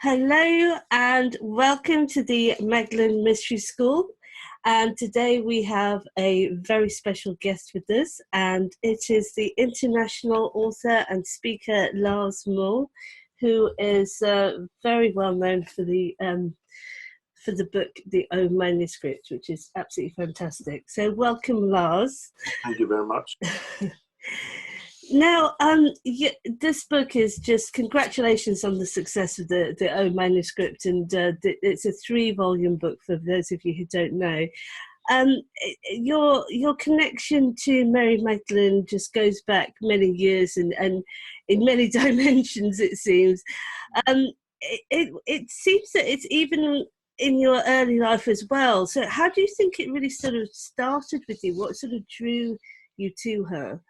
Hello and welcome to the Magdalene Mystery School. And today we have a very special guest with us, and it is the international author and speaker Lars Muhl, who is very well known for the book The O Manuscript, which is absolutely fantastic. So welcome, Lars. Thank you very much. Now, this book is just congratulations on the success of the O manuscript, and it's a 3-volume book for those of you who don't know. Your connection to Mary Magdalene just goes back many years and in many dimensions, it seems. It seems that it's even in your early life as well. So how do you think it really sort of started with you? What sort of drew you to her?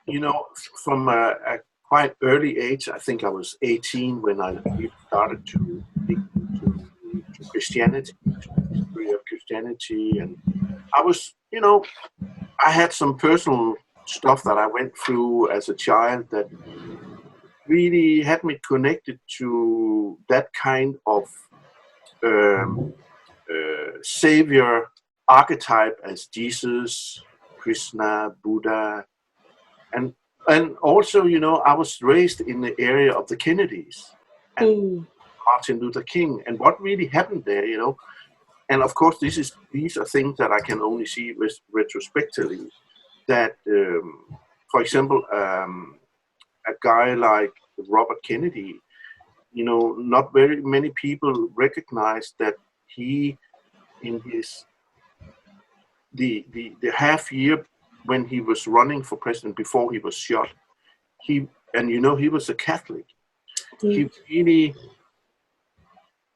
You know, from a quite early age, I think I was 18 when I really started to dig into Christianity, the history of Christianity. And I was, I had some personal stuff that I went through as a child that really had me connected to that kind of savior archetype as Jesus, Krishna, Buddha. And also, I was raised in the area of the Kennedys and Martin Luther King, and what really happened there, And of course, these are things that I can only see retrospectively. That, for example, a guy like Robert Kennedy, not very many people recognize that he, in the half year when he was running for president before he was shot, he was a Catholic. He really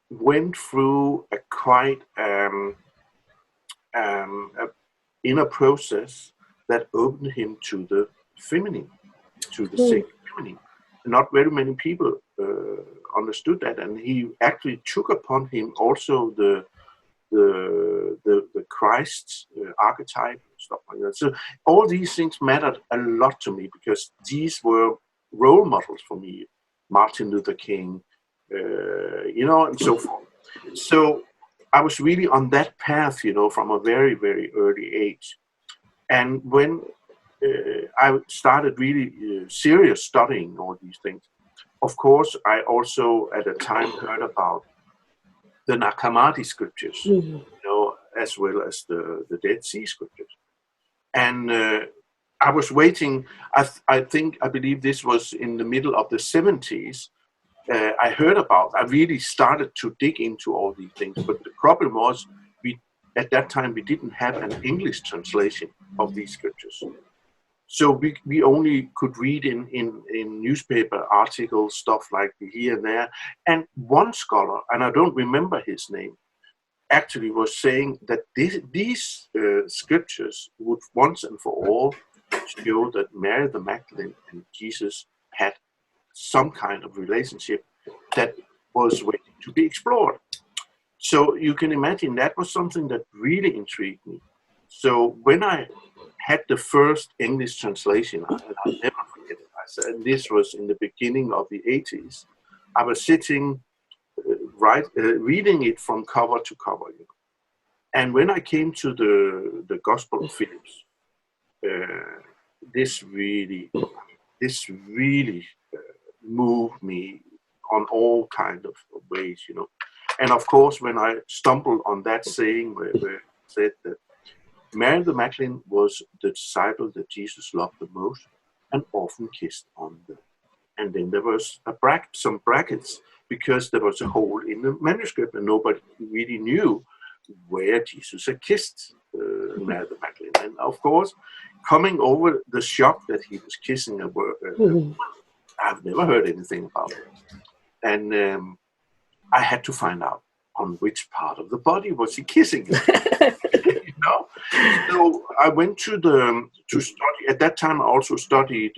went through a quite inner process that opened him to the feminine, to the sacred feminine. Not very many people understood that, and he actually took upon him also the Christ archetype and stuff like that. So all these things mattered a lot to me because these were role models for me, Martin Luther King, and so forth. So I was really on that path, from a very, very early age. And when I started really serious studying all these things, of course, I also at the time heard about the Nag Hammadi scriptures, as well as the Dead Sea scriptures. And I was waiting, I believe this was in the middle of the 70s, I really started to dig into all these things. But the problem was, at that time, we didn't have an English translation of these scriptures. So we only could read in newspaper articles, stuff like here and there. And one scholar, and I don't remember his name, actually was saying that these scriptures would once and for all show that Mary the Magdalene and Jesus had some kind of relationship that was waiting to be explored. So you can imagine that was something that really intrigued me. So when I had the first English translation, and I'll never forget it. And this was in the beginning of the 80s. I was sitting, reading it from cover to cover. And when I came to the Gospel of Phillips, this really moved me on all kind of ways, And of course, when I stumbled on that saying where it said that Mary the Magdalene was the disciple that Jesus loved the most and often kissed on them. And then there was some brackets because there was a hole in the manuscript and nobody really knew where Jesus had kissed Mary the Magdalene. And of course, coming over the shock that he was kissing a woman, I've never heard anything about it. And I had to find out on which part of the body was he kissing. So I went to study. At that time, I also studied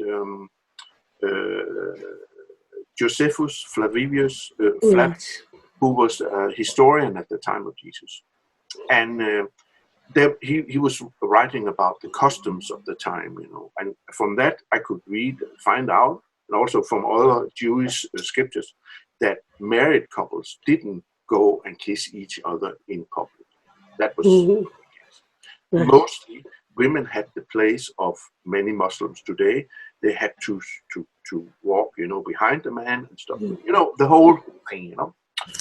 Josephus Flavius Flavius, who was a historian at the time of Jesus, and he was writing about the customs of the time, And from that, I could find out, and also from other Jewish scriptures, that married couples didn't go and kiss each other in public. That was mostly women had the place of many Muslims today. They had to walk, behind the man and stuff. The whole thing,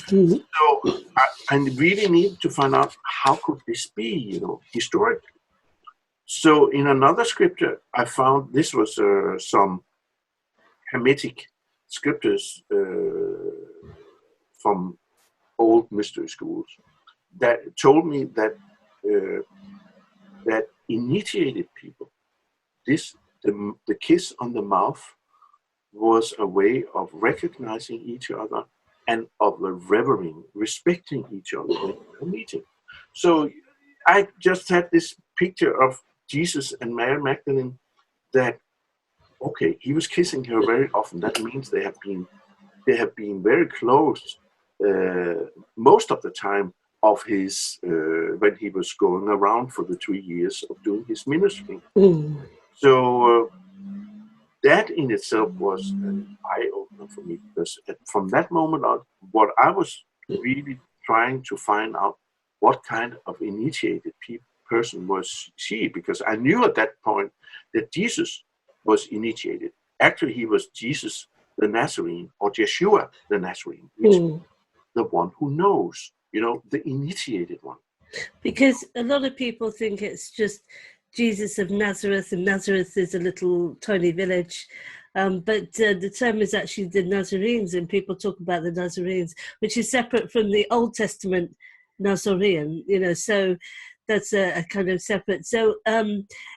So I really needed to find out how could this be, historically. So in another scripture, I found this was some Hamitic scriptures from old mystery schools that told me that that initiated people, the kiss on the mouth was a way of recognizing each other and of revering, respecting each other when they were meeting. So I just had this picture of Jesus and Mary Magdalene that, okay, he was kissing her very often. That means they have been very close most of the time of his when he was going around for the 3 years of doing his ministry. So that in itself was an eye-opener for me, because from that moment on, what I was really trying to find out, what kind of initiated person was she, because I knew at that point that Jesus was initiated. Actually, he was Jesus the Nazarene, or Yeshua the Nazarene, which is the one who knows, the initiated one. Because a lot of people think it's just Jesus of Nazareth, and Nazareth is a little tiny village. But the term is actually the Nazarenes, and people talk about the Nazarenes, which is separate from the Old Testament Nazarene, so that's a kind of separate. So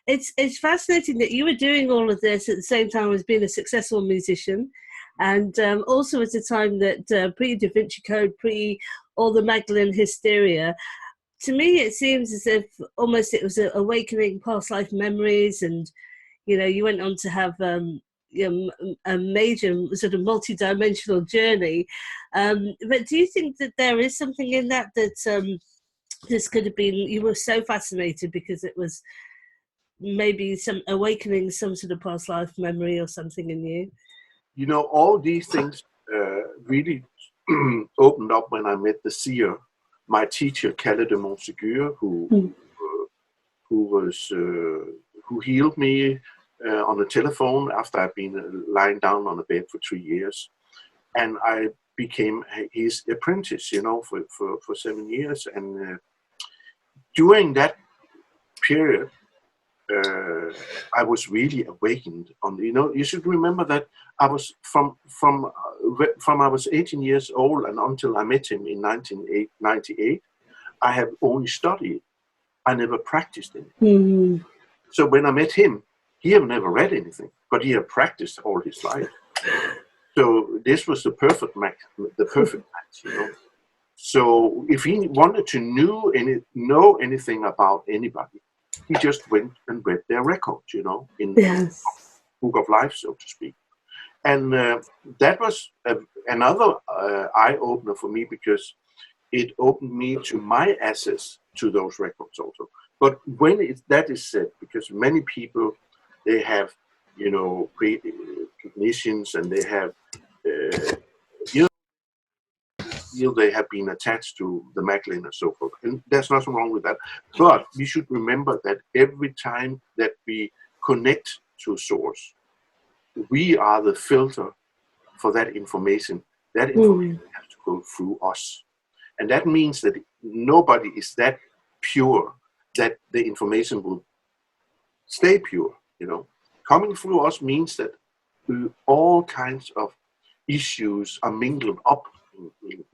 it's fascinating that you were doing all of this at the same time as being a successful musician, and also at a time that pre-Da Vinci Code, pre all the Magdalene hysteria. To me, it seems as if almost it was awakening past life memories, and you went on to have a major sort of multi-dimensional journey. But do you think that there is something in that this could have been, you were so fascinated because it was maybe some awakening, some sort of past life memory or something in you? All these things really opened up when I met the Seer, my teacher, Calais Montségur, who healed me on the telephone after I'd been lying down on a bed for 3 years, and I became his apprentice, for 7 years. And during that period, I was really awakened. You should remember that I was from I was 18 years old and until I met him in 1998. I have only studied. I never practiced anything. So when I met him, he had never read anything, but he had practiced all his life. So this was the perfect match. So if he wanted to know anything about anybody, he just went and read their records, in the book of life, so to speak. And that was another eye-opener for me, because it opened me to my access to those records also. But when that is said, because many people, they have, technicians, and they have, they have been attached to the Magdalene and so forth. And there's nothing wrong with that. But we should remember that every time that we connect to source, we are the filter for that information. That information has to go through us. And that means that nobody is that pure that the information will stay pure, Coming through us means that all kinds of issues are mingled up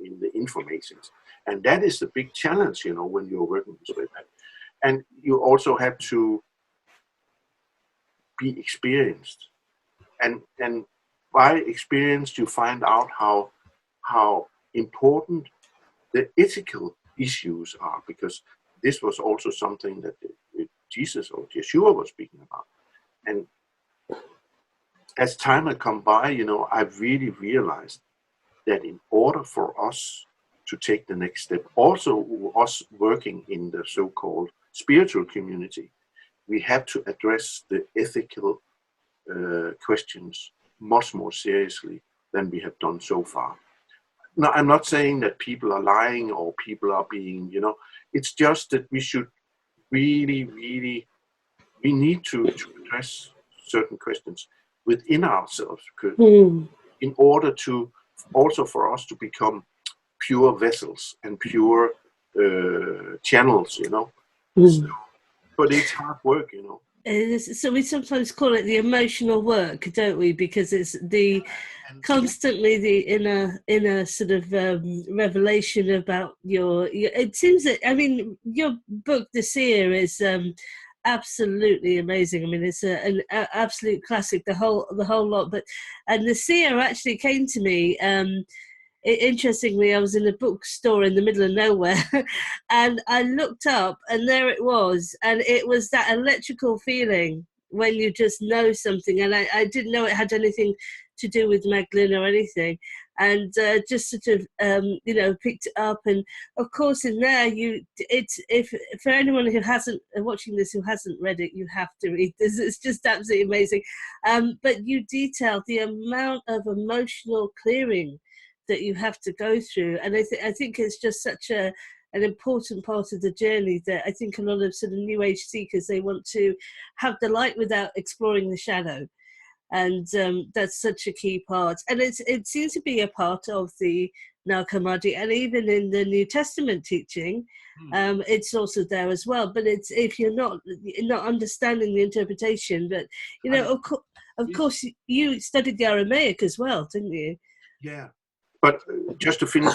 in the information. And that is the big challenge, when you're working this way. And you also have to be experienced. And by experience, you find out how important the ethical issues are, because this was also something that Jesus or Yeshua was speaking about. And as time had come by, I've really realized that in order for us to take the next step, also us working in the so-called spiritual community, we have to address the ethical questions much more seriously than we have done so far. no, I'm not saying that people are lying or people are being, it's just that we should really, really, we need to address certain questions within ourselves, because in order to, also for us to become pure vessels and pure channels, So, but it's hard work, So we sometimes call it the emotional work, don't we? Because it's the constantly the inner sort of revelation about your. It seems that, I mean, your book, The Seer, is absolutely amazing. I mean, it's an absolute classic, the whole lot. And The Seer actually came to me. Interestingly, I was in a bookstore in the middle of nowhere and I looked up and there it was. And it was that electrical feeling when you just know something. And I didn't know it had anything to do with Magdalene or anything. And just sort of, picked it up. And of course, in there, if for anyone who hasn't, watching this, who hasn't read it, you have to read this. It's just absolutely amazing. But you detail the amount of emotional clearing that you have to go through, and I think it's just such an important part of the journey that I think a lot of sort of new age seekers, they want to have the light without exploring the shadow, and that's such a key part. And it seems to be a part of the Nag Hammadi, and even in the New Testament teaching, it's also there as well. But it's, if you're not understanding the interpretation, but of course you studied the Aramaic as well, didn't you? Yeah. But just to finish,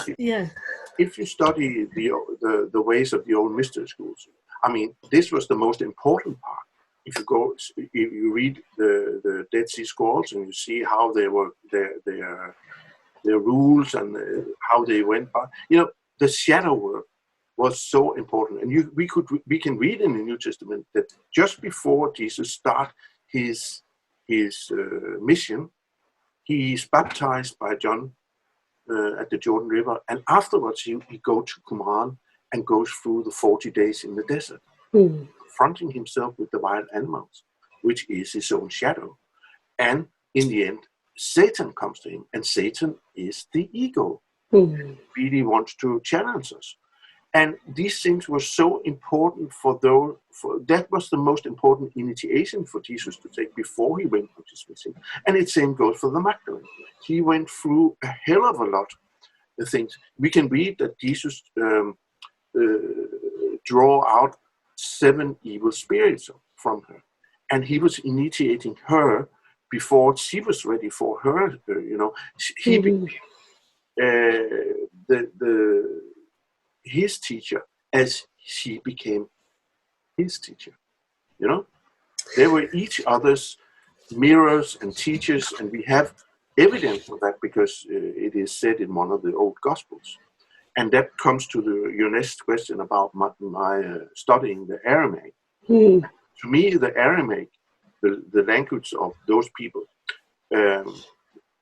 if you study the ways of the old mystery schools, I mean, this was the most important part. If you read the Dead Sea Scrolls and you see how they were their rules and how they went by, the shadow work was so important. And we can read in the New Testament that just before Jesus started his mission, he is baptized by John at the Jordan River, and afterwards he goes to Qumran and goes through the 40 days in the desert, confronting himself with the wild animals, which is his own shadow. And in the end, Satan comes to him, and Satan is the ego. Really wants to challenge us. And these things were so important that was the most important initiation for Jesus to take before he went on his mission. And the same goes for the Magdalene. He went through a hell of a lot of things. We can read that Jesus draw out 7 evil spirits from her. And he was initiating her before she was ready for her, He became his teacher as she became his teacher. They were each other's mirrors and teachers, and we have evidence for that because it is said in one of the old Gospels. And that comes to your next question about my studying the Aramaic. To me, the Aramaic, the language of those people,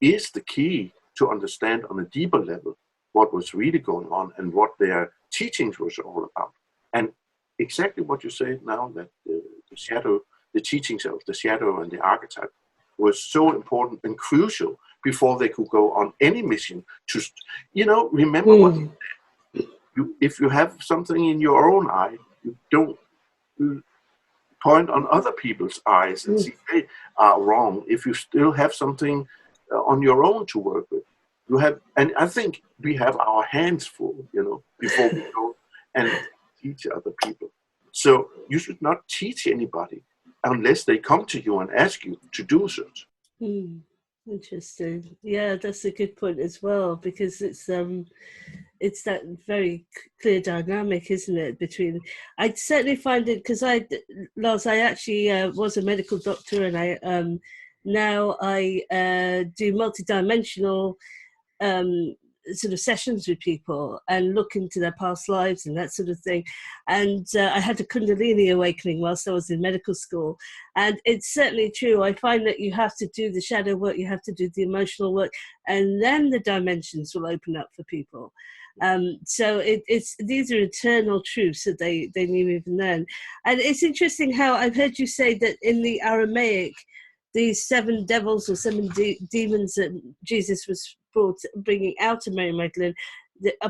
is the key to understand on a deeper level what was really going on and what their teachings was all about. And exactly what you said now, that the shadow, the teachings of the shadow and the archetype was so important and crucial before they could go on any mission to, remember what if you have something in your own eye, you don't point on other people's eyes and see they are wrong. If you still have something on your own to work with, you have, and I think we have our hands full, before we go and teach other people. So you should not teach anybody unless they come to you and ask you to do so. Interesting. Yeah, that's a good point as well, because it's that very clear dynamic, isn't it? Between, I certainly find it, because Lars, I actually was a medical doctor, and I now I do multidimensional sort of sessions with people and look into their past lives and that sort of thing. And I had a Kundalini awakening whilst I was in medical school. And it's certainly true. I find that you have to do the shadow work, you have to do the emotional work, and then the dimensions will open up for people. So it's these are eternal truths that they knew even then. And it's interesting how I've heard you say that in the Aramaic, these 7 devils or 7 demons that Jesus was bringing out of Mary Magdalene,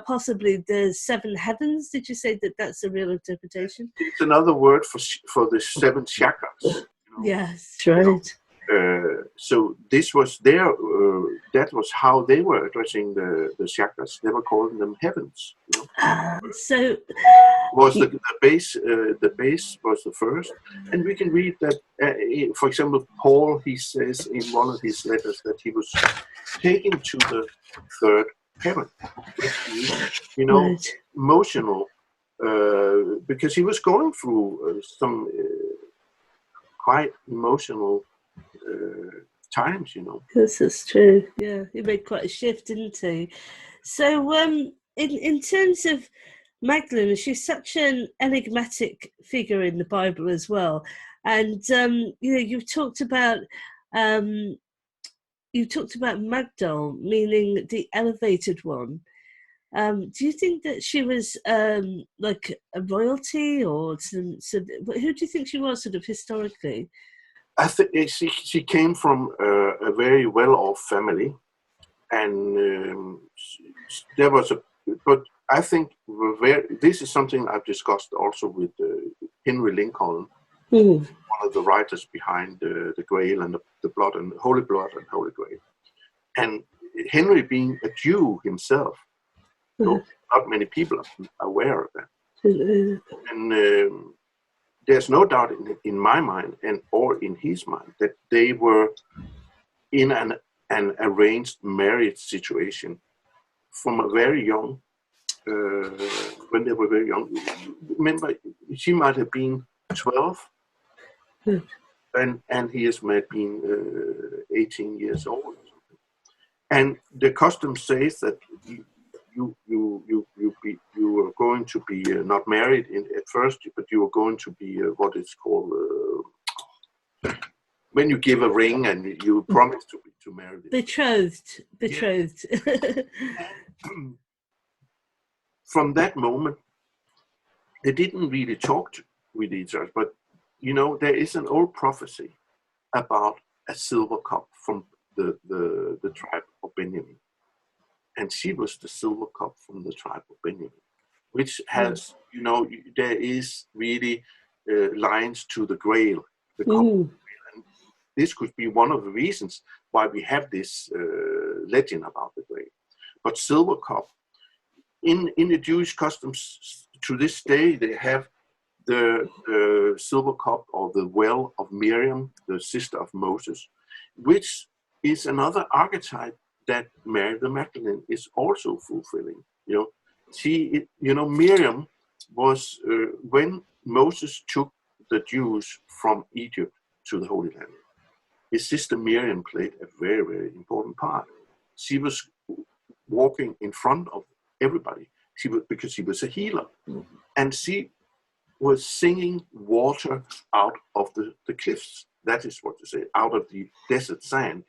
possibly the 7 heavens. Did you say that that's a real interpretation? It's another word for the 7 chakras. Yes, right. So this was that was how they were addressing the chakras. They were calling them heavens. So was the base. The base was the first, and we can read that. For example, Paul, he says in one of his letters that he was taken to the 3rd heaven, which is, right. emotional, because he was going through some quite emotional times. This is true. Yeah, he made quite a shift, didn't he? So, in terms of Magdalene, she's such an enigmatic figure in the Bible as well, and you've talked about Magdal, meaning the elevated one. Do you think that she was like a royalty, or who do you think she was, sort of historically? I think she came from a very well-off family, and there was but I think this is something I've discussed also with Henry Lincoln, one of the writers behind the Grail and the Blood and Holy Blood and Holy Grail. And Henry, being a Jew himself, not many people are aware of that. And there's no doubt in my mind or in his mind that they were in an arranged marriage situation from a very young, when they were very young. Remember, she might have been 12, and he might have been 18 years old or something. And the custom says that you are going to be not married at first, but you are going to be what is called when you give a ring and you promise to marry them. Betrothed. Yeah. From that moment, they didn't really talk with each other. But there is an old prophecy about a silver cup from the tribe of Benjamin. And she was the silver cup from the tribe of Benjamin, which has, there is really lines to the Grail, the cup of the Grail. And this could be one of the reasons why we have this legend about the Grail. But silver cup, in the Jewish customs to this day, they have the silver cup or the well of Miriam, the sister of Moses, which is another archetype that Mary the Magdalene is also fulfilling. Miriam was when Moses took the Jews from Egypt to the Holy Land. His sister Miriam played a very, very important part. She was walking in front of everybody. Because she was a healer, and she was singing water out of the cliffs. That is what to say, out of the desert sand.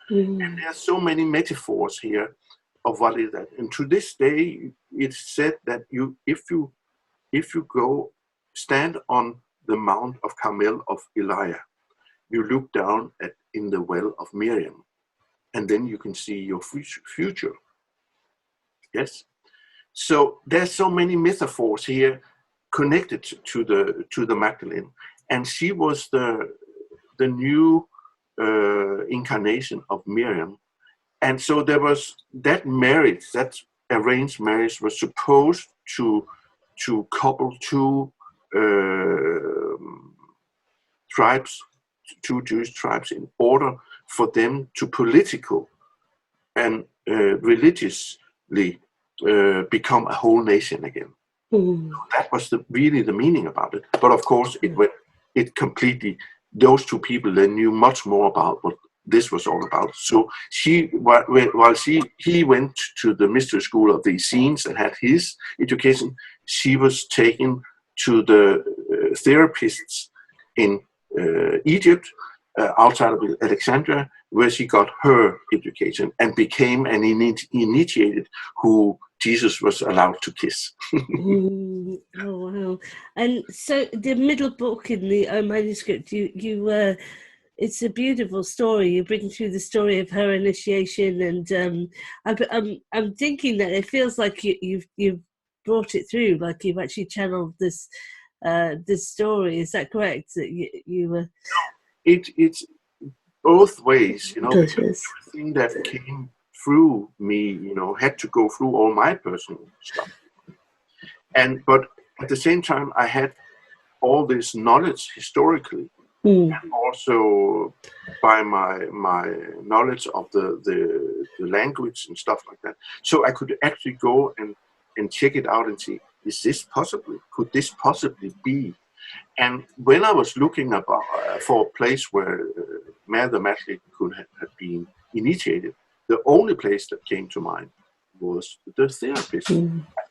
And there are so many metaphors here of what is that. And to this day, it's said that if you go stand on the Mount of Carmel of Elijah, you look down in the well of Miriam, and then you can see your future. Yes. So there's so many metaphors here connected to the Magdalene, and she was the new incarnation of Miriam. And so there was that marriage, that arranged marriage, was supposed to couple two tribes, two Jewish tribes, in order for them to politically and religiously become a whole nation again. That was really the meaning about it. But of course, it completely, those two people, they knew much more about what this was all about. So while he went to the mystery school of the Essenes and had his education, she was taken to the therapists in Egypt, outside of Alexandria, where she got her education and became an initiated who Jesus was allowed to kiss. Oh wow! And so the middle book in the manuscript, you it's a beautiful story. You bring through the story of her initiation, and I'm thinking that it feels like you've brought it through, like you've actually channeled this story. Is that correct? That you were? It's both ways, you know, Both because ways. everything that came through me, you know, had to go through all my personal stuff. But at the same time, I had all this knowledge historically, and also by my knowledge of the language and stuff like that. So I could actually go and check it out and see, is this possible? Could this possibly be? And when I was looking for a place where Mary Magdalene could have been initiated, the only place that came to mind was the therapist,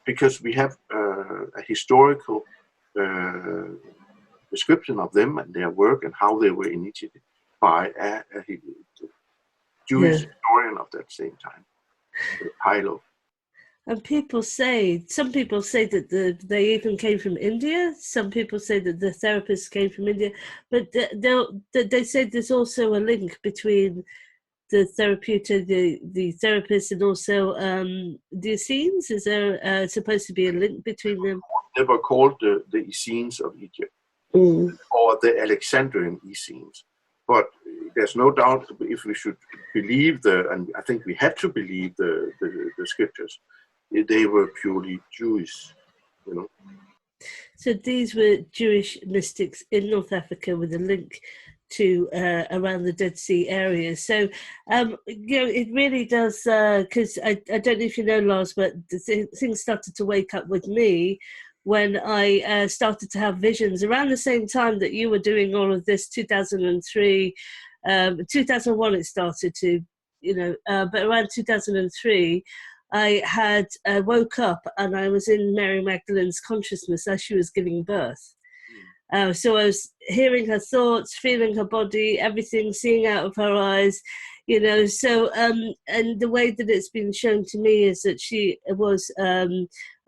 because we have a historical description of them and their work and how they were initiated by a Jewish historian of that same time, Hilo. And some people say that they even came from India. Some people say that the therapists came from India, but they say there's also a link between the therapist, and also the Essenes. Is there supposed to be a link between them? They were called the Essenes of Egypt, or the Alexandrian Essenes. But there's no doubt, if we should believe and I think we have to believe the scriptures, they were purely Jewish, you know. So these were Jewish mystics in North Africa with a link to around the Dead Sea area. So, you know, it really does, because I don't know if you know, Lars, but things started to wake up with me when I started to have visions around the same time that you were doing all of this, 2003, 2001 it started to, you know, but around 2003, I had woke up and I was in Mary Magdalene's consciousness as she was giving birth. So I was hearing her thoughts, feeling her body, everything, seeing out of her eyes, you know. So, and the way that it's been shown to me is that she was a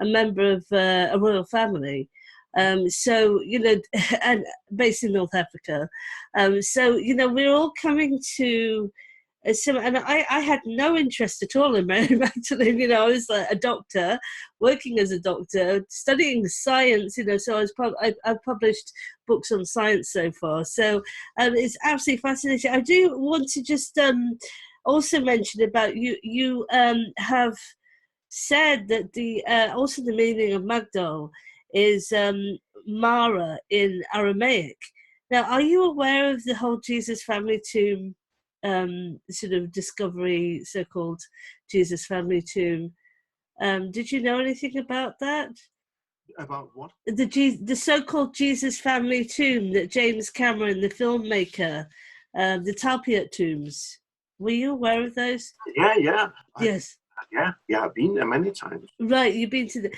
member of a royal family. So, you know, and based in North Africa. So, you know, we're all coming to and I had no interest at all in Mary Magdalene. You know, I was like a doctor, working as a doctor, studying science. You know, so I've published books on science so far. So it's absolutely fascinating. I do want to just also mention about you. You have said that also the meaning of Magdal is Mara in Aramaic. Now, are you aware of the whole Jesus family tomb? Sort of discovery, so-called Jesus family tomb. Did you know anything about that? About what? The so-called Jesus family tomb that James Cameron, the filmmaker, the Talpiot tombs. Were you aware of those? Yeah. Yes. I've been there many times. Right, you've been to the.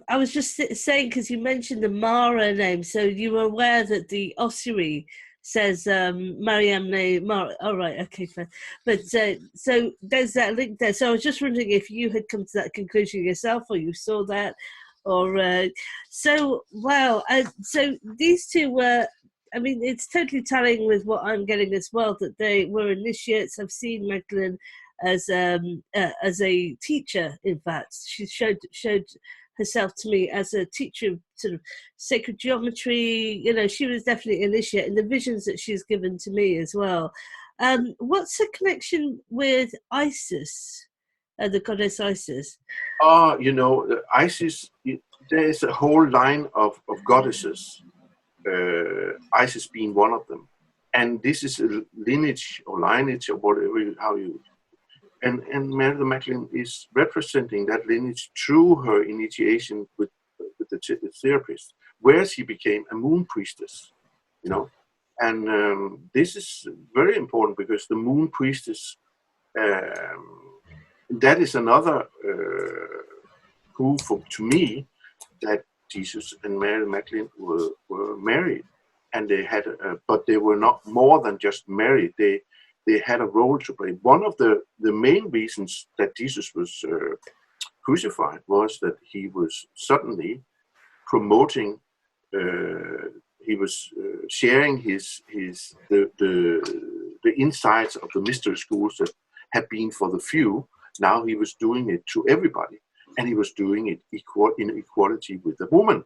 I was just saying, because you mentioned the Mara name, so you were aware that the ossuary says Mariam Mara. All right, okay, fine. But so there's that link there. So I was just wondering if you had come to that conclusion yourself, or you saw that, or so. Wow. So these two were. I mean, it's totally tallying with what I'm getting as well. That they were initiates. I've seen Magdalene as a teacher. In fact, she showed herself to me as a teacher of sort of sacred geometry. You know, she was definitely an initiate in the visions that she's given to me as well. What's the connection with Isis, the goddess Isis? You know, Isis, there is a whole line of goddesses, Isis being one of them. And this is a lineage or whatever, how you... And Mary Magdalene is representing that lineage through her initiation with the therapist, where she became a moon priestess, you know. And this is very important because the moon priestess, that is another proof to me that Jesus and Mary Magdalene were married, and they had, but they were not more than just married. They had a role to play. One of the main reasons that Jesus was crucified was that he was suddenly promoting sharing the insights of the mystery schools that had been for the few. Now he was doing it to everybody, and he was doing it in equality with the woman,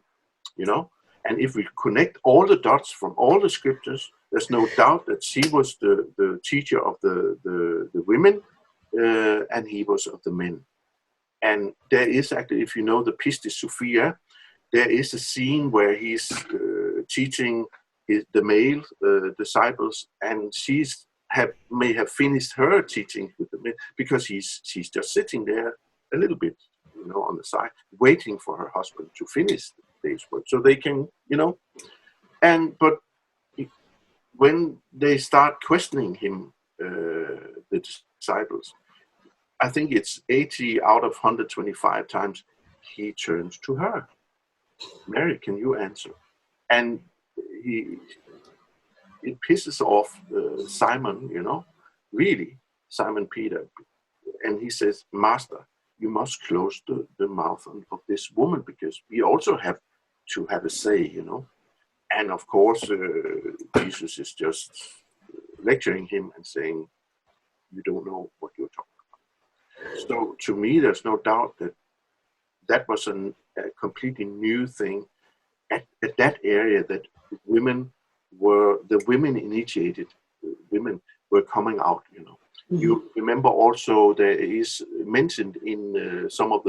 you know. And if we connect all the dots from all the scriptures, there's no doubt that she was the teacher of the women, and he was of the men. And there is actually, if you know the Pistis Sophia, there is a scene where he's teaching the male disciples, and may have finished her teaching with the men, because she's just sitting there a little bit, you know, on the side, waiting for her husband to finish the day's work, so they can, you know. But when they start questioning him, the disciples, I think it's 80 out of 125 times he turns to her. Mary, can you answer? And it pisses off Simon, you know, really, Simon Peter. And he says, Master, you must close the mouth of this woman, because we also have to have a say, you know. And of course, Jesus is just lecturing him and saying, you don't know what you're talking about. So to me, there's no doubt that was a completely new thing at that area, that the women initiated women were coming out, you know. Mm-hmm. You remember also there is mentioned in some of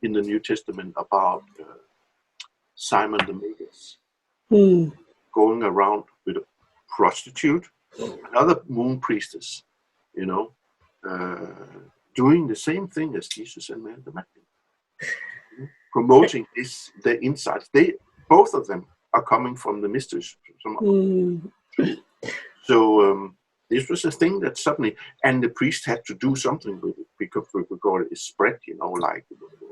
in the New Testament about Simon the Magus going around with a prostitute, another moon priestess, you know, doing the same thing as Jesus and Mary Magdalene, promoting the insights. Both of them are coming from the mysteries. So this was a thing that suddenly, and the priest had to do something with it, because it spread, you know, like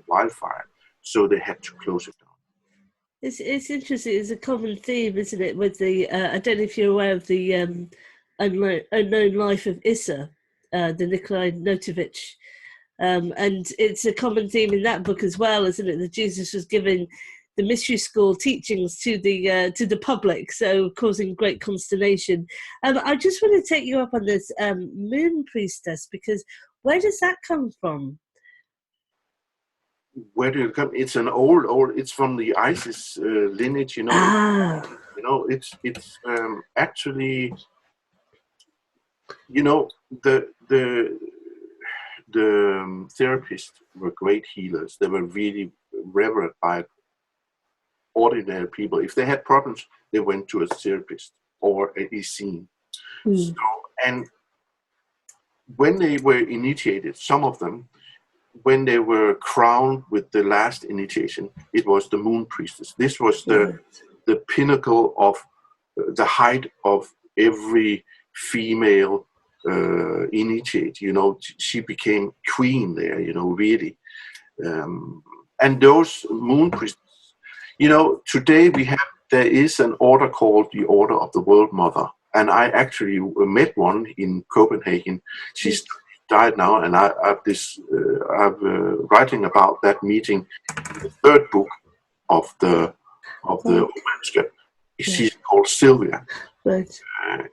wildfire. So they had to close it down. It's interesting. It's a common theme, isn't it? With the I don't know if you're aware of the unknown life of Issa, the Nikolai Notovich, and it's a common theme in that book as well, isn't it? That Jesus was giving the mystery school teachings to the public, so causing great consternation. I just want to take you up on this moon priestess, because where does that come from? Where did it come? It's an old. It's from the Isis lineage, you know. You know, it's actually, you know, the therapists were great healers. They were really revered by ordinary people. If they had problems, they went to a therapist or a Essene. So, and when they were initiated, some of them, when they were crowned with the last initiation, it was the moon priestess. This was the pinnacle of the height of every female initiate. You know, she became queen there, you know, really. And those moon priestesses, you know, today there is an order called the Order of the World Mother. And I actually met one in Copenhagen. She's died now, and I'm writing about that meeting in the third book of the manuscript. She's called Sylvia,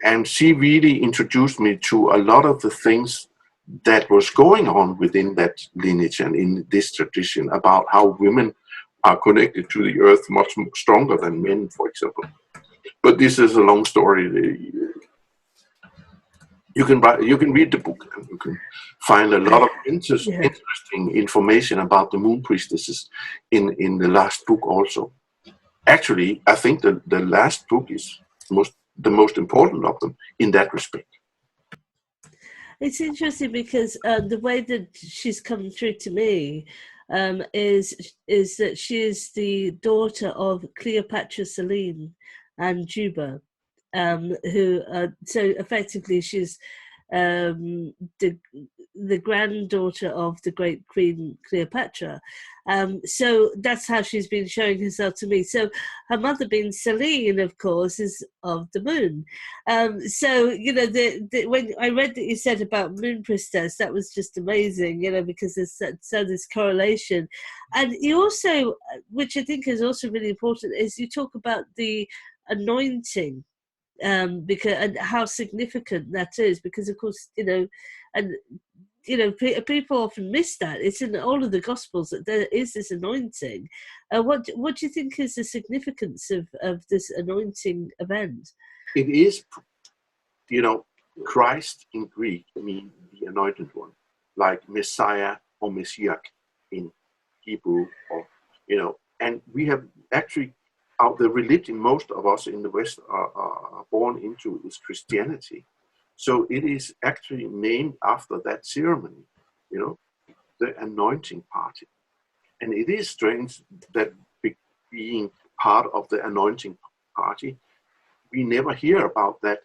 and she really introduced me to a lot of the things that was going on within that lineage and in this tradition, about how women are connected to the earth much stronger than men, for example. But this is a long story. You can read the book, and you can find a lot of interesting information about the moon priestesses in the last book also. Actually, I think that the last book is the most important of them in that respect. It's interesting because the way that she's come through to me is that she is the daughter of Cleopatra Selene and Juba. Who so effectively she's the granddaughter of the great Queen Cleopatra, So that's how she's been showing herself to me. So her mother, being Selene, of course, is of the moon. So, when I read that you said about moon priestess, that was just amazing, because there's so this correlation. And you also, which I think is also really important, is you talk about the anointing, because and how significant that is, because of course, and people often miss that. It's in all of the Gospels that there is this anointing. What do you think is the significance of this anointing event? It is, Christ in Greek means the anointed one, like Messiah or Messiah in Hebrew, and we have actually, the religion most of us in the West are born into is Christianity. So it is actually named after that ceremony, the anointing party. And it is strange that being part of the anointing party, we never hear about that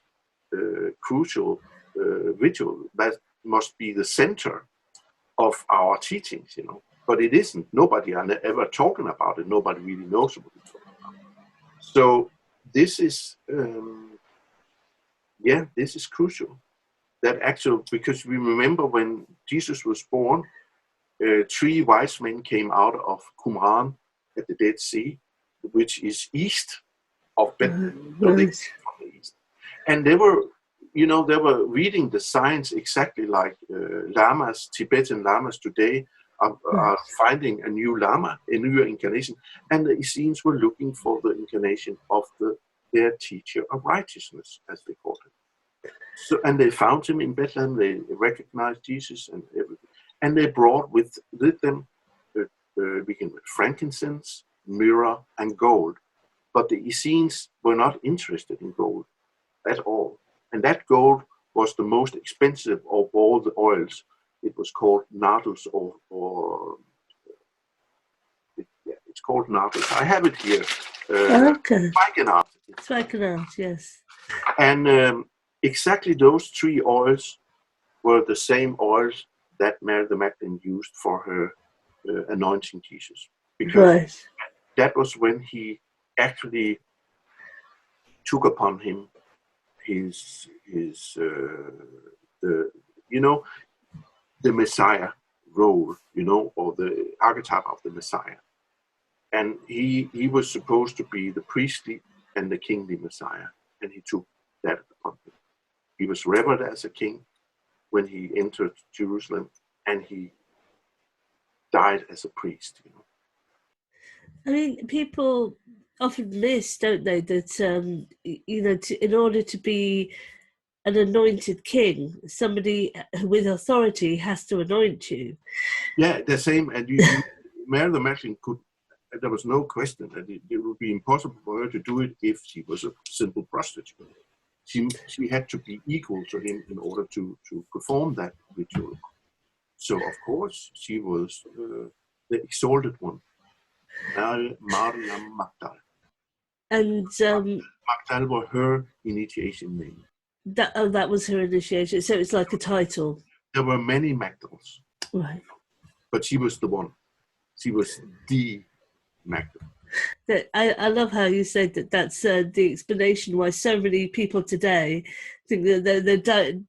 crucial ritual that must be the center of our teachings, But it isn't. Nobody are ever talking about it. Nobody really knows what it's talking about. So this is, this is crucial. That actually, because we remember when Jesus was born, 3 wise men came out of Qumran at the Dead Sea, which is east of Bethlehem. So they came from the east. And they were reading the signs exactly like lamas, Tibetan lamas today are finding a new lama, a new incarnation. And the Essenes were looking for the incarnation of their teacher of righteousness, as they called him. So, and they found him in Bethlehem. They recognized Jesus and everything, and they brought with them, begin with frankincense, myrrh, and gold. But the Essenes were not interested in gold at all, and that gold was the most expensive of all the oils. It was called nardus, it's called nardus. I have it here. Okay. Spikenard, yes. And exactly those 3 oils were the same oils that Mary Magdalene used for her anointing Jesus. Because that was when he actually took upon him the Messiah role, or the archetype of the Messiah. And he was supposed to be the priestly and the kingly Messiah, and he took that upon him. He was revered as a king when he entered Jerusalem, and he died as a priest. I mean, people often miss, don't they, that in order to be an anointed king, somebody with authority has to anoint you. Yeah, the same. And Mary Magdalene could. There was no question that it would be impossible for her to do it if she was a simple prostitute. She had to be equal to him in order to perform that ritual. So, of course, she was the exalted one, Mary Magdalene. And Magdalene was her initiation name. That was her initiation. So it's like a title. There were many Magdalenes. Right. But she was the one. She was the Magdalene. I love how you said that's the explanation why so many people today think that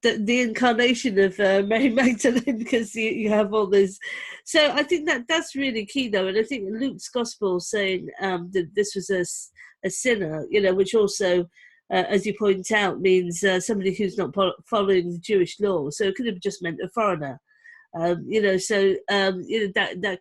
the incarnation of Mary Magdalene, because you have all this. So I think that's really key, though, and I think Luke's gospel saying that this was a sinner, which also, as you point out, means somebody who's not following the Jewish law. So it could have just meant a foreigner. That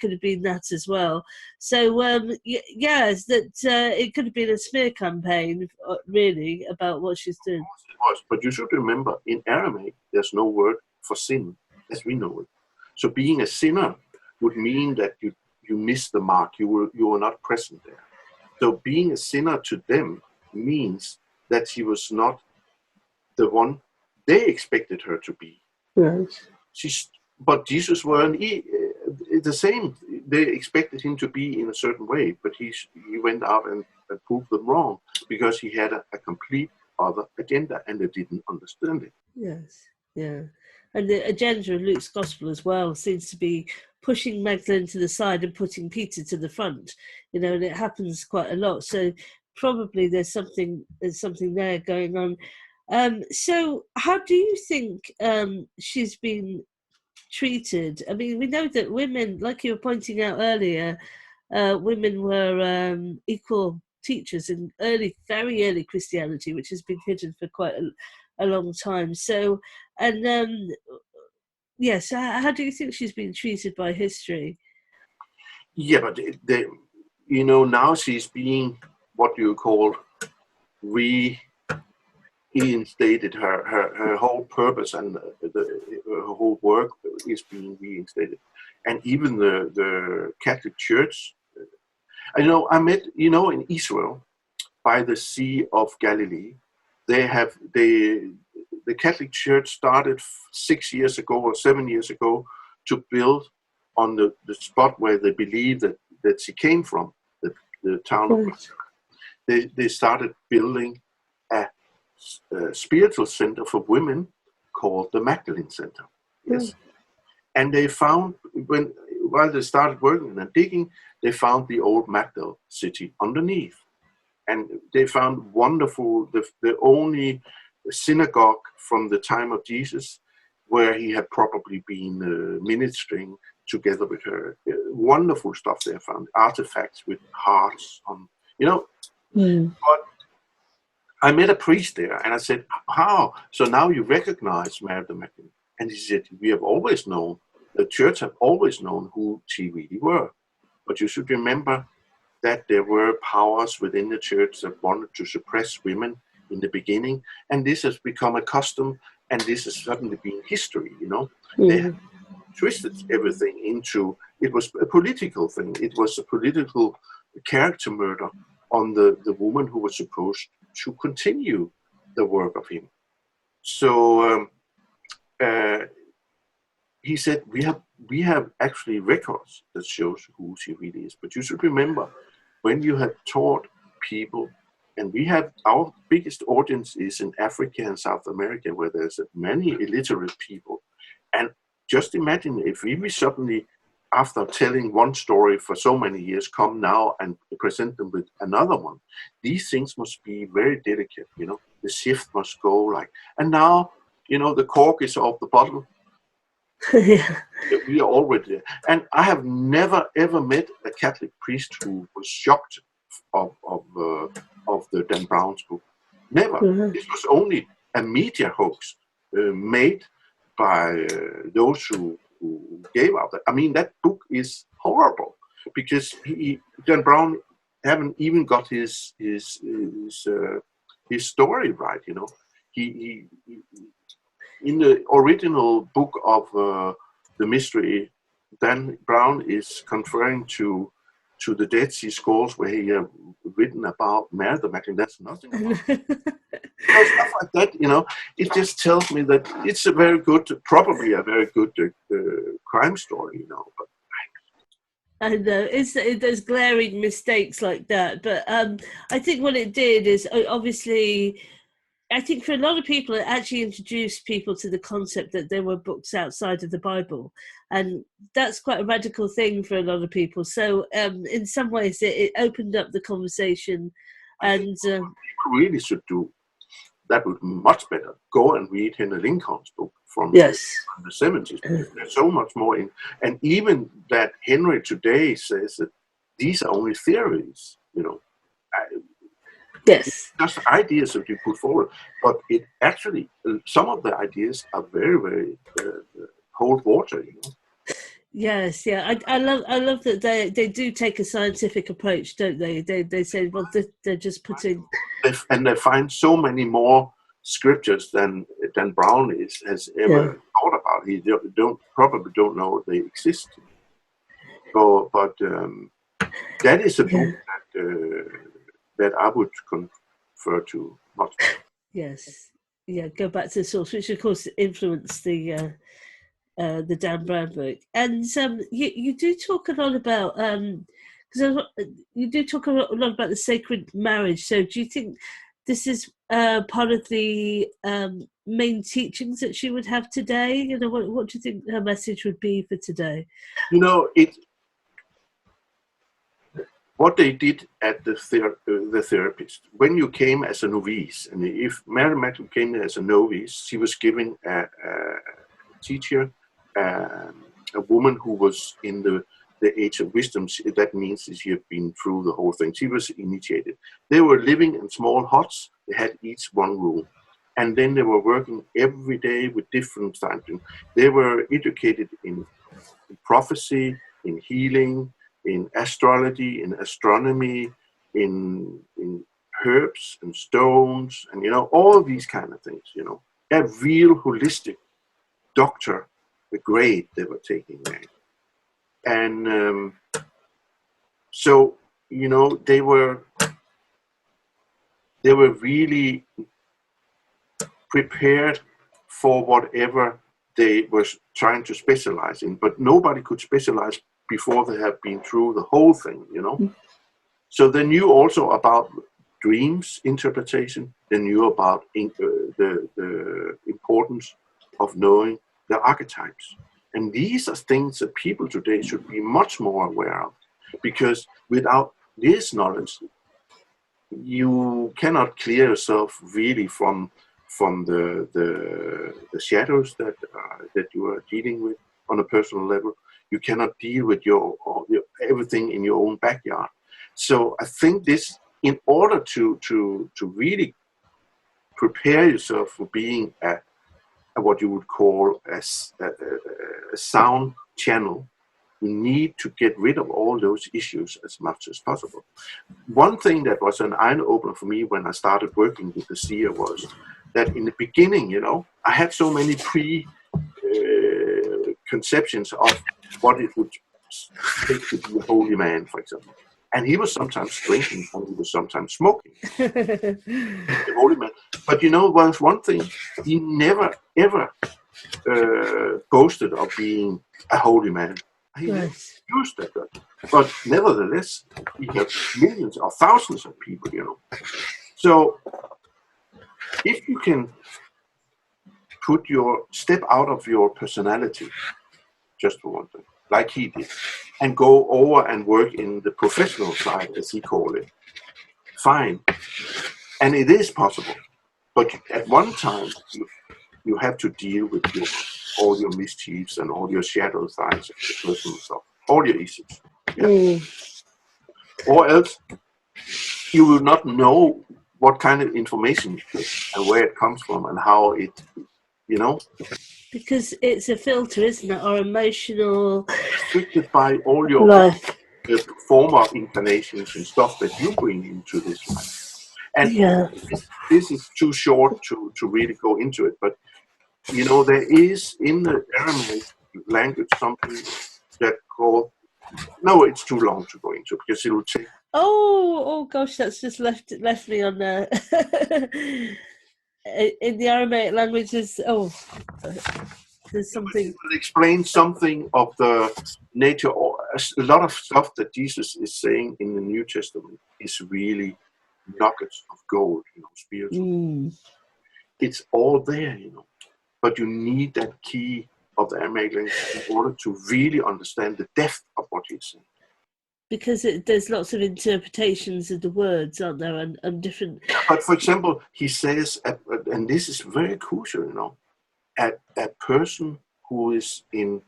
could have been that as well. So yes, that it could have been a smear campaign, really, about what she's doing. It was, but you should remember, in Aramaic, there's no word for sin as we know it. So being a sinner would mean that you missed the mark. You were not present there. So being a sinner to them means that she was not the one they expected her to be. Right. But Jesus weren't the same. They expected him to be in a certain way, but he went out and proved them wrong because he had a complete other agenda, and they didn't understand it. Yes, yeah. And the agenda of Luke's gospel as well seems to be pushing Magdalene to the side and putting Peter to the front, you know, and it happens quite a lot. So probably there's something there going on. So how do you think she's been treated? I mean, we know that women, like you were pointing out earlier, women were equal teachers in very early Christianity, which has been hidden for quite a long time. So, and yes, how do you think she's been treated by history? Yeah, but you know, now she's being what you call reinstated. Her whole purpose and her whole work is being reinstated, and even the Catholic Church. I met, in Israel by the Sea of Galilee. The Catholic Church started 6 years ago or 7 years ago to build on the spot where they believe that she came from, the town of Nazareth. They started building a spiritual center for women called the Magdalene Center. Yes. And they found, while they started working and digging, they found the old Magdal city underneath. And they found wonderful, the only synagogue from the time of Jesus where he had probably been ministering together with her. Wonderful stuff they found, artifacts with hearts on, But I met a priest there and I said, how? So now you recognize Mary Magdalene? And he said, we have always known, the church have always known who she really were. But you should remember that there were powers within the church that wanted to suppress women in the beginning. And this has become a custom, and this has suddenly been history, They have twisted everything into, it was a political thing. It was a political character murder on the woman who was supposed to continue the work of him. So he said, we have actually records that shows who she really is. But you should remember, when you have taught people, and our biggest audience is in Africa and South America, where there's many illiterate people. And just imagine if we suddenly, after telling one story for so many years, come now and present them with another one. These things must be very delicate, The shift must go like, and now, the cork is off the bottle. Yeah. We are already there. And I have never ever met a Catholic priest who was shocked of the Dan Brown's book. Never. This was only a media hoax made by those who gave out that. I mean, that book is horrible because Dan Brown haven't even got his story right. He in the original book of the mystery, Dan Brown is conferring to the Dead Sea Scrolls, where he have written about Mary Magdalene. That's nothing about it. Stuff like that, it just tells me that it's probably a very good crime story, But I know there's glaring mistakes like that, but I think what it did is obviously, I think for a lot of people, it actually introduced people to the concept that there were books outside of the Bible. And that's quite a radical thing for a lot of people. So in some ways, it opened up the conversation. And people really should do that would be much better. Go and read Henry Lincoln's book from the 70s. There's so much more in. And even that Henry today says that these are only theories, Yes. Just ideas that you put forward, but it actually, some of the ideas are very, very hold water, Yes, yeah, I love that they do take a scientific approach, don't they? They say, well, they're just putting, and they find so many more scriptures than Brown has ever thought about. He probably don't know they exist. But that is a book that I would confer to much. Yes, yeah, go back to the source, which of course influenced the Dan Brown book. And you do talk a lot about because you do talk a lot about the sacred marriage. So do you think this is part of the main teachings that she would have today? You know, what do you think her message would be for today? You know, what they did at the therapist, when you came as a novice, and if Mary Magdalene came as a novice, she was given a teacher, a woman who was in the age of wisdom. That means that she had been through the whole thing. She was initiated. They were living in small huts. They had each one room. And then they were working every day with different things. They were educated in prophecy, in healing, in astrology, in astronomy, in herbs and stones, and, you know, all these kind of things, you know. A real holistic doctor, the grade they were taking there. And so, you know, they were really prepared for whatever they were trying to specialize in, but nobody could specialize before they have been through the whole thing, you know. So they knew also about dreams interpretation. They knew about the importance of knowing the archetypes. And these are things that people today should be much more aware of, because without this knowledge, you cannot clear yourself really from the shadows that you are dealing with on a personal level. You cannot deal with your everything in your own backyard. So I think this, in order to really prepare yourself for being what you would call a sound channel, you need to get rid of all those issues as much as possible. One thing that was an eye-opener for me when I started working with the Seer was that in the beginning, you know, I had so many conceptions of what it would take to be a holy man, for example. And he was sometimes drinking and he was sometimes smoking. The holy man. But you know, was one thing, he never ever boasted of being a holy man. He never used that. But nevertheless, he had millions or thousands of people, you know. So if you can step out of your personality, just for one thing, like he did, and go over and work in the professional side, as he called it, fine. And it is possible. But at one time, you have to deal with all your mischiefs and all your shadow sides, and personal stuff, all your issues. Yeah. Or else you will not know what kind of information and where it comes from and how it, you know. Because it's a filter, isn't it? Or emotional. Restricted by all your former incarnations and stuff that you bring into this life. And this is too short to really go into it. But, you know, there is in the Aramaic language something that called, no, it's too long to go into because it will take. Oh gosh, that's just left me on there. In the Aramaic language, there's something. It will explain something of the nature, or a lot of stuff that Jesus is saying in the New Testament is really nuggets of gold, you know, spiritual. It's all there, you know, but you need that key of the Aramaic language in order to really understand the depth of what he's saying. Because there's lots of interpretations of the words, aren't there, and different. But for example, he says, and this is very crucial, you know, a person who is in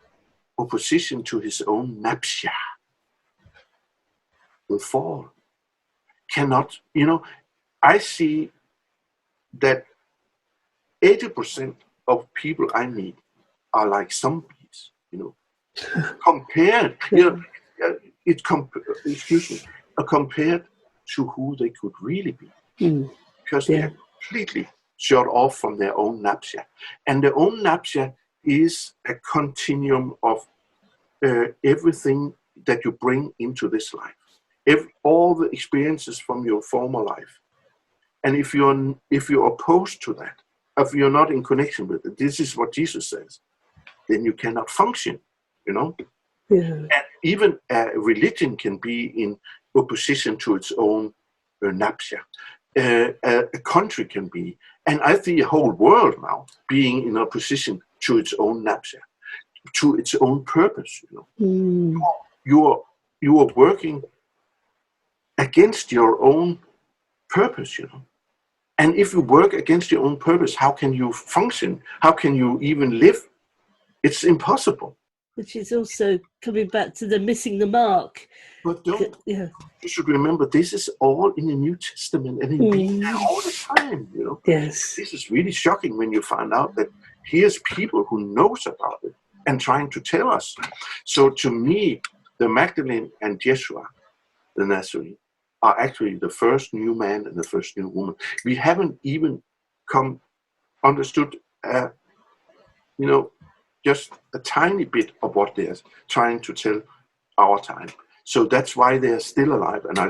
opposition to his own naphtha will fall. Cannot, you know, I see that 80% of people I meet are like zombies, you know, compared, you know, compared to who they could really be. Because they are completely shut off from their own naphtha. And their own naphtha is a continuum of everything that you bring into this life. All the experiences from your former life. And if you're opposed to that, if you're not in connection with it, this is what Jesus says, then you cannot function, you know? And even a religion can be in opposition to its own naphtha. a country can be. And I see a whole world now being in a position to its own naphtha, to its own purpose. You are working against your own purpose. And if you work against your own purpose, how can you function? How can you even live? It's impossible. Which is also coming back to the missing the mark. But you should remember, this is all in the New Testament, and it's been there all the time. Yes. This is really shocking when you find out that here's people who knows about it and trying to tell us. So to me, the Magdalene and Jeshua, the Nazarene, are actually the first new man and the first new woman. We haven't even understood, just a tiny bit of what they're trying to tell our time. So that's why they're still alive. And I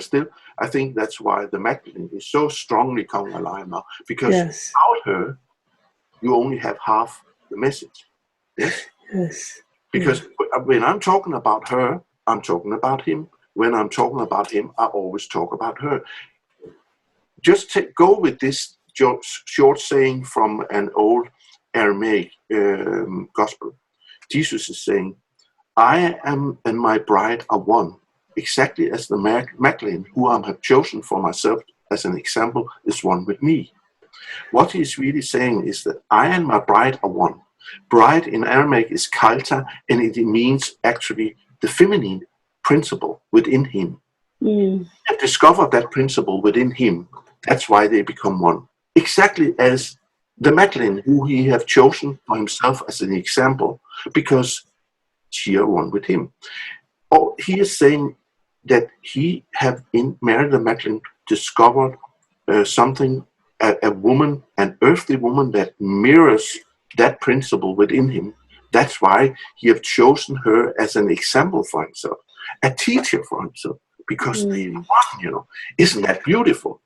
think that's why the Magdalene is so strongly coming alive now. Because without her, you only have half the message. Yes? Yes. Because when I'm talking about her, I'm talking about him. When I'm talking about him, I always talk about her. Just go with this short saying from an old Aramaic gospel. Jesus is saying, I am and my bride are one, exactly as the Magdalene, who I have chosen for myself as an example, is one with me. What he's really saying is that I and my bride are one. Bride in Aramaic is kalta, and it means actually the feminine principle within him. Have discovered that principle within him. That's why they become one. Exactly as the Magdalene, who he have chosen for himself as an example, because she are one with him. Oh, he is saying that he have in Mary the Magdalene discovered something, a woman, an earthly woman that mirrors that principle within him. That's why he have chosen her as an example for himself, a teacher for himself, because they are one, Isn't that beautiful?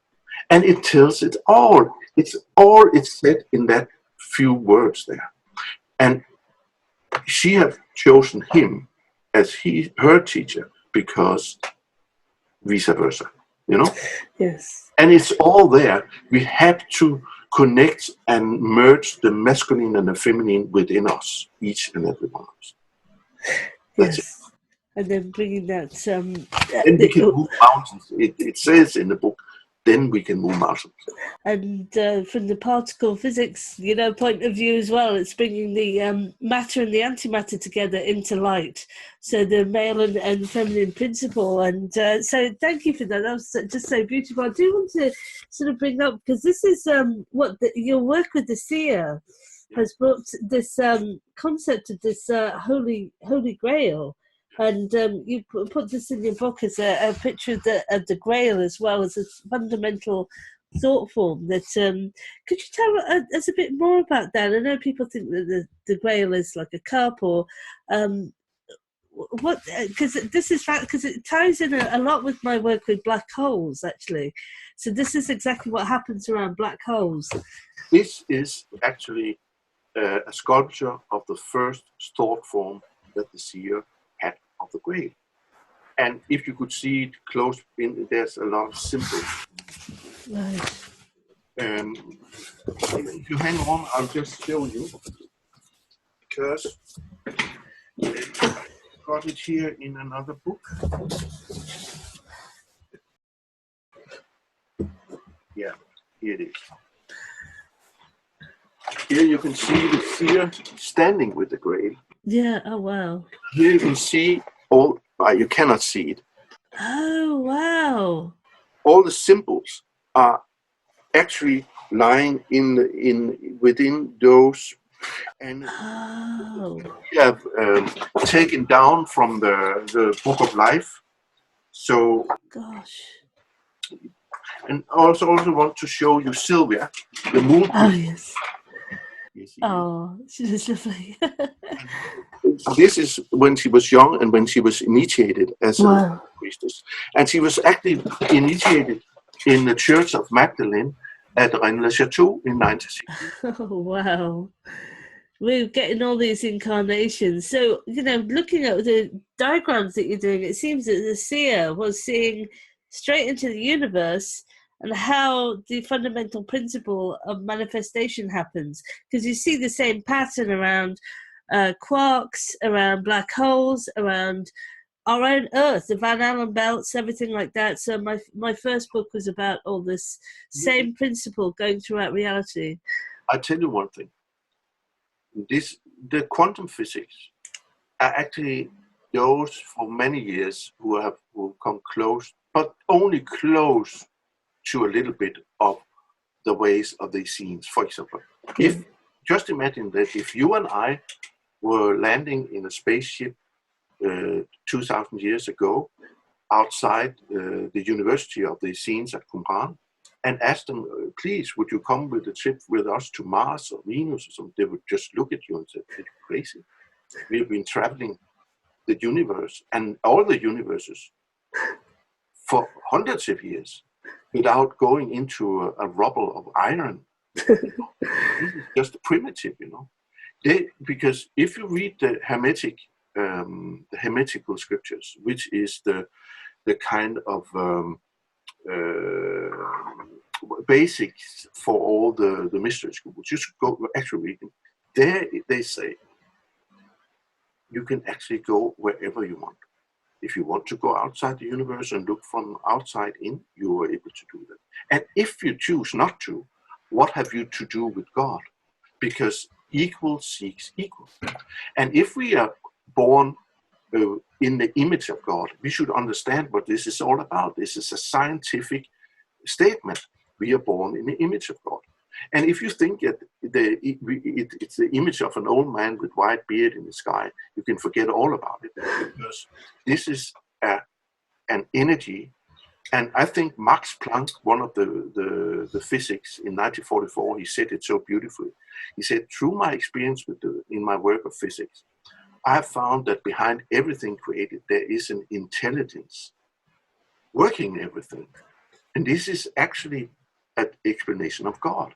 And it tells it all. It's said in that few words there. And she have chosen him as her teacher because vice versa, Yes. And it's all there. We have to connect and merge the masculine and the feminine within us, each and every one of us. That's it. And then bringing that... then we can move mountains. It says in the book, then we can move mountains. And from the particle physics, point of view as well, it's bringing the matter and the antimatter together into light. So the male and feminine principle. And so thank you for that. That was just so beautiful. I do want to sort of bring up, because this is your work with the Seer has brought this concept of this holy Grail. And you put this in your book as a picture of the Grail, as well as a fundamental thought form. That could you tell us a bit more about that? I know people think that the Grail is like a cup, or what? Because it ties in a lot with my work with black holes, actually. So this is exactly what happens around black holes. This is actually a sculpture of the first thought form that the Seer had of the Grail. And if you could see it close in, there's a lot of symbols. Right. If you hang on, I'll just show you, because I got it here in another book. Yeah, here it is. Here you can see the Seer standing with the Grail. Yeah, oh wow. Here you can see you cannot see it. Oh wow. All the symbols are actually lying within those, and we have taken down from the Book of Life. So gosh. And also want to show you Sylvia, the moon. Oh yes. Oh, she was lovely. This is when she was young and when she was initiated as a priestess. And she was actually initiated in the Church of Magdalene at Rennes-le-Château in 1960. Oh, wow. We're getting all these incarnations. So, looking at the diagrams that you're doing, it seems that the Seer was seeing straight into the universe and how the fundamental principle of manifestation happens. Because you see the same pattern around quarks, around black holes, around our own Earth, the Van Allen belts, everything like that. So my first book was about all this same principle going throughout reality. I tell you one thing. The quantum physics are actually those for many years who come close, but only close to a little bit of the ways of the Essenes. For example, just imagine that if you and I were landing in a spaceship 2,000 years ago outside the University of the Essenes at Qumran, and asked them, please, would you come with a trip with us to Mars or Venus or something? They would just look at you and say, are you crazy? We've been traveling the universe and all the universes for hundreds of years without going into a rubble of iron. This is just primitive, because if you read the Hermetical scriptures, which is the kind of basics for all the mystery schools, you should go actually read them. There they say you can actually go wherever you want. If you want to go outside the universe and look from outside in, you are able to do that. And if you choose not to, what have you to do with God? Because equal seeks equal. And if we are born in the image of God, we should understand what this is all about. This is a scientific statement. We are born in the image of God. And if you think that it's the image of an old man with white beard in the sky, you can forget all about it, because this is an energy. And I think Max Planck, one of the physics in 1944, he said it so beautifully. He said, through my experience in my work of physics, I have found that behind everything created, there is an intelligence working everything. And this is actually an explanation of God,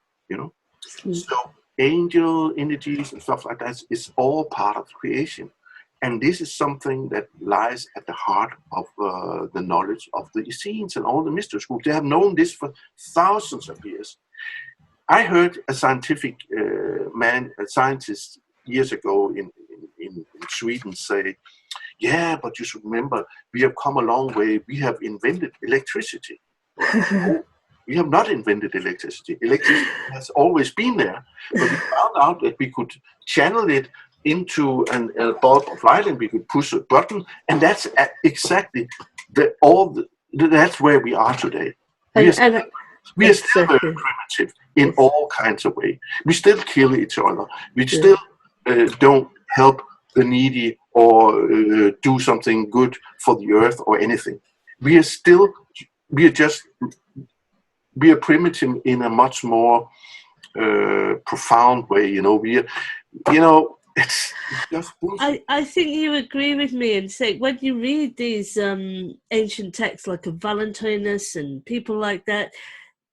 So angel energies and stuff like that is all part of creation. And this is something that lies at the heart of the knowledge of the Essenes and all the mystery schools. They have known this for thousands of years. I heard a scientific a scientist years ago in Sweden say, yeah, but you should remember, we have come a long way. We have invented electricity. We have not invented electricity. Electricity has always been there, but we found out that we could channel it into a bulb of light, and we could push a button, and that's exactly that's where we are today. We are still very primitive in all kinds of ways. We still kill each other. We still don't help the needy or do something good for the earth or anything. We are primitive in a much more profound way. It's just bullshit. I think you agree with me and say when you read these ancient texts like a Valentinus and people like that,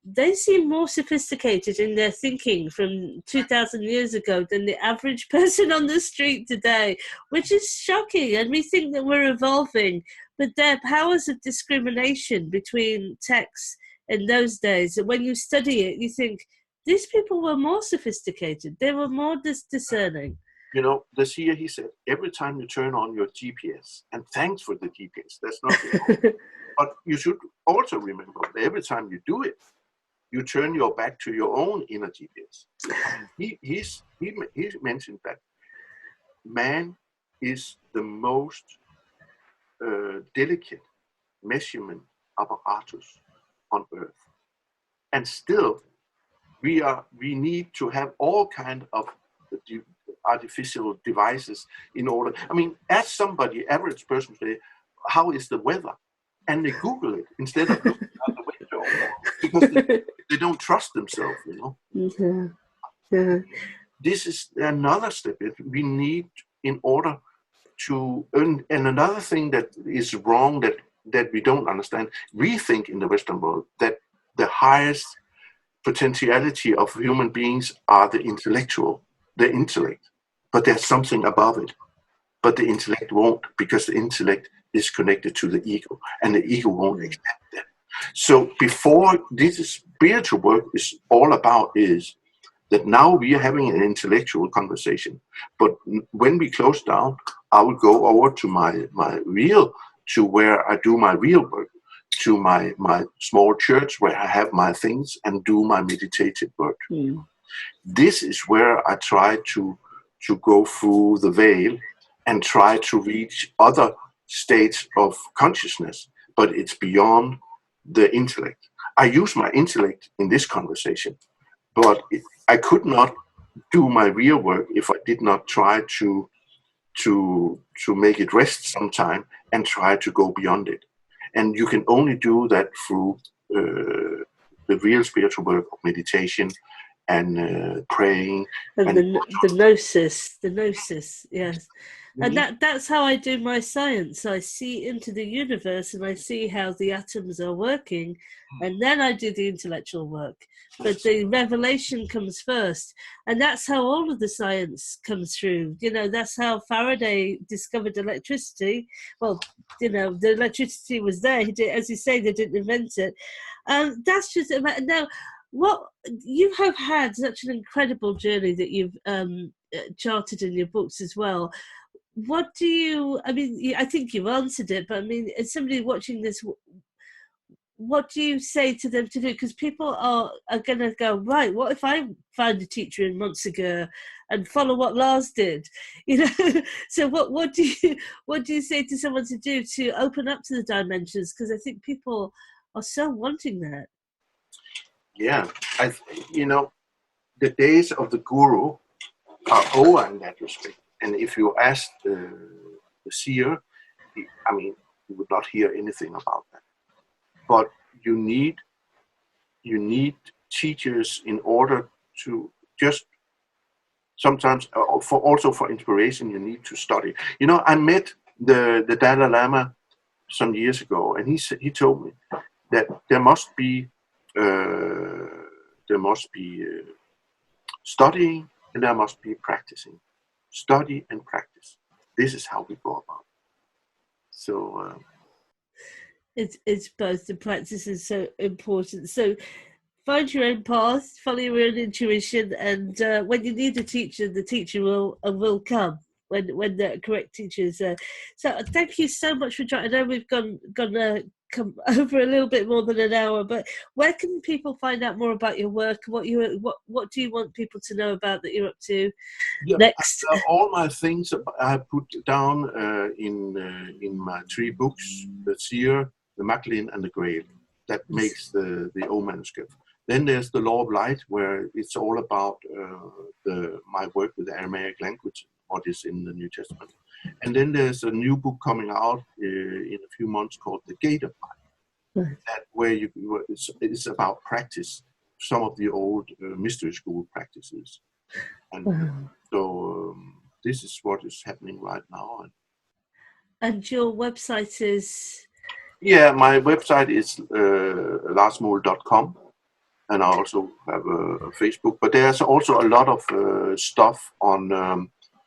they seem more sophisticated in their thinking from 2,000 years ago than the average person on the street today, which is shocking. And we think that we're evolving, but their powers of discrimination between texts in those days, when you study it, you think these people were more sophisticated. They were more discerning. The Seer, he said, every time you turn on your GPS, and thanks for the GPS, that's not it. But you should also remember that every time you do it, you turn your back to your own inner GPS. He mentioned that man is the most delicate measurement apparatus on earth. And still, we need to have all kinds of artificial devices in order. Ask somebody, average person, say, how is the weather? And they Google it instead of looking out the window, because they don't trust themselves, Yeah. This is another step that we need in order to earn. And another thing that is wrong that we don't understand, we think in the Western world that the highest potentiality of human beings are the intellect, but there's something above it. But the intellect won't, because the intellect is connected to the ego, and the ego won't accept that. So before this spiritual work is all about is that now we are having an intellectual conversation. But when we close down, I will go over to my real, to where I do my real work, to my small church where I have my things and do my meditative work. This is where I try to go through the veil and try to reach other states of consciousness, but it's beyond the intellect. I use my intellect in this conversation, but I could not do my real work if I did not try to make it rest sometime and try to go beyond it. And you can only do that through the real spiritual work of meditation and praying. And the gnosis, yes. And that's how I do my science. I see into the universe and I see how the atoms are working, and then I do the intellectual work. But the revelation comes first. And that's how all of the science comes through. You know, that's how Faraday discovered electricity. Well, you know, the electricity was there. He did, as you say, they didn't invent it. That's just now. What you have had such an incredible journey that you've charted in your books as well. What do you? I mean, I think you've answered it, but I mean, as somebody watching this, what do you say to them to do? Because people are going to go, right, what if I found a teacher in Montsegur and follow what Lars did? You know, so what do you say to someone to do to open up to the dimensions? Because I think people are so wanting that. Yeah, the days of the guru are over in that respect. And if you ask the seer, I mean, you would not hear anything about that. But you need teachers in order to just sometimes for inspiration. You need to study. You know, I met the Dalai Lama some years ago, and he told me that there must be studying and there must be practicing. Study and practice. This is how we go about it. So it's both. The practice is so important. So find your own path, follow your own intuition, and when you need a teacher, the teacher will come when the correct teacher is there. So thank you so much for joining. I know we've gone come over a little bit more than an hour, but where can people find out more about your work? What do you want people to know about that you're up to next? All my things I put down in my 3 books: the Seer, the Magdalene, and the Grail. That makes the old manuscript. Then there's the Law of Light, where it's all about my work with the Aramaic language, what is in the New Testament. And then there's a new book coming out in a few months called The Gate of Light, where it's about practice, some of the old mystery school practices. And so this is what is happening right now. And your website is? Yeah, my website is larsmuhl.com. And I also have a Facebook, but there's also a lot of stuff on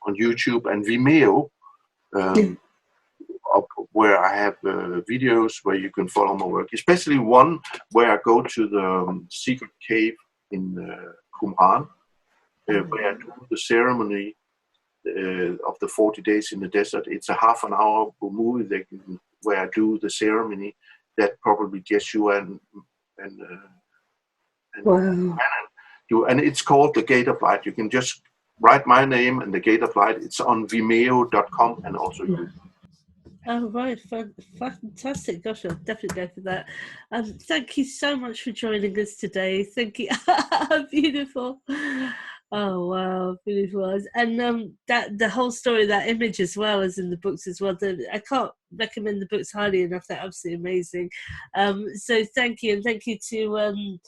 YouTube and Vimeo, where I have videos where you can follow my work. Especially one where I go to the secret cave in Qumran, where I do the ceremony of the 40 days in the desert. It's a half an hour movie where I do the ceremony that probably Yeshua and and it's called The Gate of Light. You can just write my name and The Gate of Light. It's on Vimeo.com and also YouTube. Oh, right. Fantastic. Gosh, I'll definitely go for that. Thank you so much for joining us today. Thank you. Beautiful. Oh, wow. Beautiful. And that the whole story, that image as well as in the books as well. I can't recommend the books highly enough. They're absolutely amazing. So thank you. And thank you to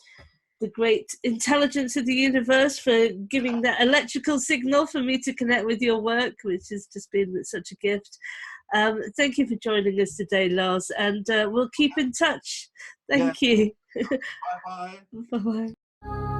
the great intelligence of the universe for giving that electrical signal for me to connect with your work, which has just been such a gift. Thank you for joining us today, Lars, and we'll keep in touch. Thank you. Bye-bye. Bye-bye.